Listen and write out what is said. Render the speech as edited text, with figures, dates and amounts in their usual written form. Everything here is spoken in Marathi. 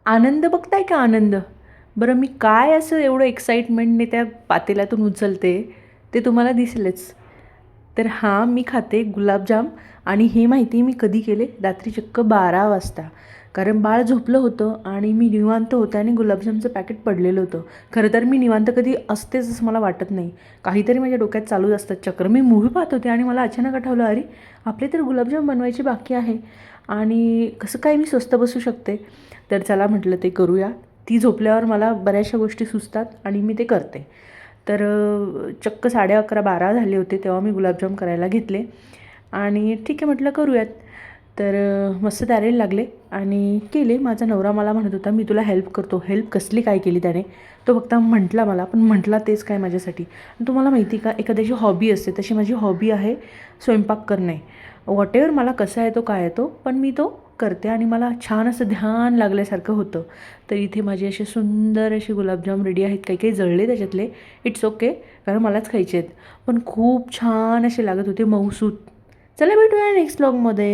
आनंद बघताय का आनंद? बरं मी काय असं एवढं एक्साइटमेंटने त्या पातेल्यातून उचलते ते तुम्हाला दिसेलच. तर हां, मी खाते गुलाबजाम आणि हे माहिती आहे मी कधी केले? रात्री चक्क 12 वाजता. कारण बाळ झोपलं होतं आणि मी निवांत होते आणि गुलाबजामचं पॅकेट पडलेलं होतं. खरं तर मी निवांत कधी असतेच असं मला वाटत नाही. काहीतरी माझ्या डोक्यात चालूच असतात चक्र. मी मूव्ही पाहत होते आणि मला अचानक आठवलं, अरे आपले तर गुलाबजाम बनवायचे बाकी आहे आणि कसं काय मी स्वस्थ बसू शकते? तर चला म्हटलं ते करूया. ती झोपल्यावर मला बऱ्याचशा गोष्टी सुचतात आणि मी ते करते. तर चक्क 11:30-12 झाले होते तेव्हा मी गुलाबजाम करायला घेतले आणि ठीक आहे म्हटलं करूयात. तर मस्त तयारीला लागले आणि केले. माझा नवरा मला म्हणत होता, "मी तुला हेल्प करतो." हेल्प कसली काय केली त्याने? तो फक्त म्हटला मला, पण म्हटला तेच काय माझ्यासाठी. आणि तुम्हाला माहिती का, एखाद्याची हॉबी असते, तशी माझी हॉबी आहे स्वयंपाक करणे. व्हॉटेवर मला कसा येतो, काय येतो, पण मी तो करते आणि मला छान असं ध्यान लागल्यासारखं होतं. तर इथे माझे असे सुंदर असे गुलाबजाम रेडी आहेत. काही काही जळले त्याच्यातले, इट्स ओके, कारण मलाच खायचे आहेत. पण खूप छान असे लागत होते, मऊसूत. चला भेटूया नेक्स्ट व्लॉगमध्ये.